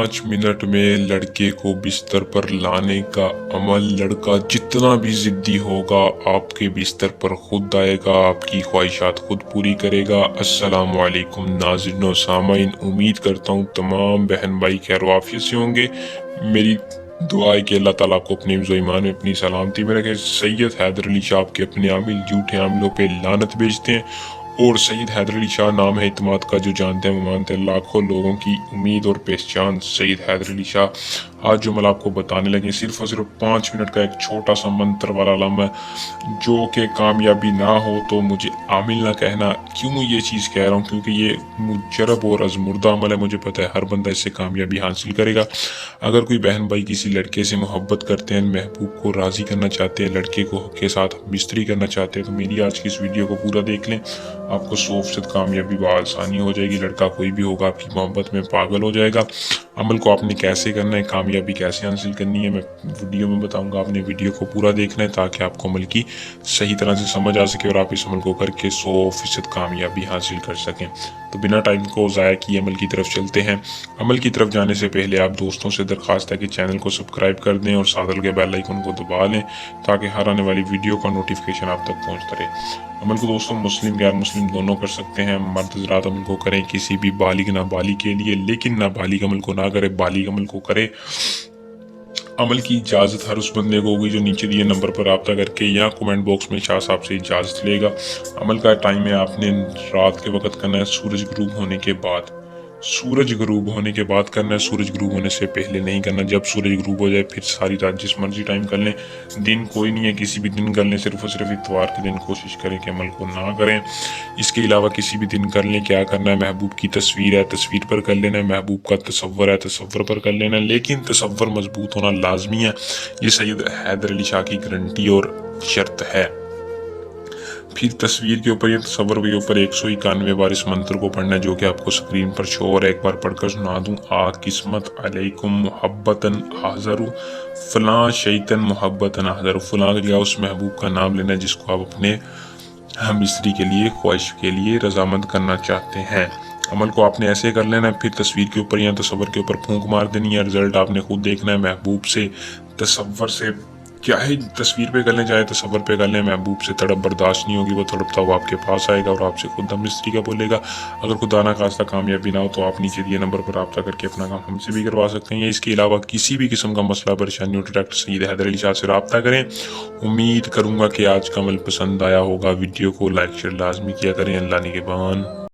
5 minute में लड़के को बिस्तर पर लाने का अमल। लड़का जितना भी जिद्दी होगा आपके बिस्तर पर खुद आएगा, आपकी ख्वाहिशात खुद पूरी करेगा। अस्सलाम वालेकुम नाज़रीन और सामाइन, उम्मीद करता हूँ तमाम बहन भाई खैर वाफियत से होंगे। मेरी दुआ है कि अल्लाह ताला आपको अपने हिफ्ज़ व ईमान में अपनी सलामती में रखे। सैयद हैदर अली शाह के अपने आमिल झूठे आमिलों पे लानत भेजते हैं, और सैयद हैदर अली शाह नाम है इत्मीद का, जो जानते हैं वो मानते हैं। लाखों लोगों की उम्मीद और पहचान सैयद हैदर अली शाह। आज जो मैं आपको बताने लगे सिर्फ और सिर्फ 5 मिनट का एक छोटा सा मंत्र वाला लम्हा है, जो कि कामयाबी ना हो तो मुझे आमिल ना कहना। क्यों ये चीज़ कह रहा हूँ? क्योंकि ये मुजरब और अज़मुर्दा अमल है। मुझे पता है हर बंदा इससे कामयाबी हासिल करेगा। अगर कोई बहन भाई किसी लड़के से मोहब्बत करते हैं, महबूब को राज़ी करना चाहते हैं, लड़के को के साथ मिस्त्री करना चाहते हैं, तो मेरी आज की इस वीडियो को पूरा देख लें। आपको 100% कामयाबी बआसानी हो जाएगी। लड़का कोई भी होगा आपकी मोहब्बत में पागल हो जाएगा। अमल को आपने कैसे करना है, कामयाबी कैसे हासिल करनी है, मैं वीडियो में बताऊंगा। आपने वीडियो को पूरा देखना है ताकि आपको अमल की सही तरह से समझ आ सके और आप इस अमल को करके 100% कामयाबी हासिल कर सकें। तो बिना टाइम को ज़ाया किए अमल की तरफ चलते हैं। अमल की तरफ जाने से पहले आप दोस्तों से दरख्वास्त है कि चैनल को सब्सक्राइब कर दें और साथ लगे बेल आइकन को दबा लें ताकि हर आने वाली वीडियो का नोटिफिकेशन आप तक पहुँचता रहे। अमल को दोस्तों मुस्लिम गैर मुस्लिम दोनों कर सकते हैं। मर्द हज़रात अमल को करें किसी भी बालिग नाबालिग के लिए, लेकिन नाबालिग अमल को ना करे, बालिग अमल को करे। अमल की इजाज़त हर उस बंदे को होगी जो नीचे दिए नंबर पर रब्ता करके या कमेंट बॉक्स में शाह साहब से इजाज़त लेगा। अमल का टाइम है आपने रात के वक्त करना है, सूरज गुरूब होने के बाद। सूरज गुरूब होने के बाद करना है, सूरज गुरूब होने से पहले नहीं करना। जब सूरज गुरूब हो जाए फिर सारी रात जिस मर्जी टाइम कर लें। दिन कोई नहीं है, किसी भी दिन कर लें, सिर्फ और सिर्फ इतवार के दिन कोशिश करें कि अमल को ना करें। इसके अलावा किसी भी दिन कर लें। क्या करना है, महबूब की तस्वीर है, तस्वीर पर कर लेना है। महबूब का तसव्वुर है, तसव्वुर पर कर लेना है, लेकिन तसव्वुर मजबूत होना लाजमी है। ये सैयद हैदर अली शाह की गारंटी और शर्त है। फिर तस्वीर के ऊपर या तस्वर के ऊपर 191 बार इस मंत्र को पढ़ना है, जो कि आपको स्क्रीन पर शो और एक बार पढ़कर सुना दूं। आ किस्मत अलैकुम मोहब्बतन हाज़रु फलां शैतन मोहब्बतन हाज़रु। फलां के लिए उस महबूब का नाम लेना है जिसको आप अपने मिस्त्री के लिए, ख्वाहिश के लिए रजामंद करना चाहते हैं। अमल को आपने ऐसे कर लेना है। फिर तस्वीर के ऊपर या तस्वर के ऊपर फूंक मार देनी है। रिजल्ट आपने खुद देखना है। महबूब से, तस्वर से, चाहे तस्वीर पे कर लें चाहे तस्वर पे कर लें, महबूब से तड़प बर्दाश्त नहीं होगी। वो तड़पता हुआ आपके पास आएगा और आपसे खुद मिस्त्री का बोलेगा। अगर खुदा ना खास्ता कामयाबी ना हो तो आप नीचे दिए नंबर पर रब्ता करके अपना काम हमसे भी करवा सकते हैं। इसके अलावा किसी भी किस्म का मसला परेशानी हो डायरेक्ट सैयद हैदर अली शाह से रब्ता करें। उम्मीद करूँगा कि आज का अमल पसंद आया होगा। वीडियो को लाइक शेयर लाजमी किया करें। अल्लाह निगहबान।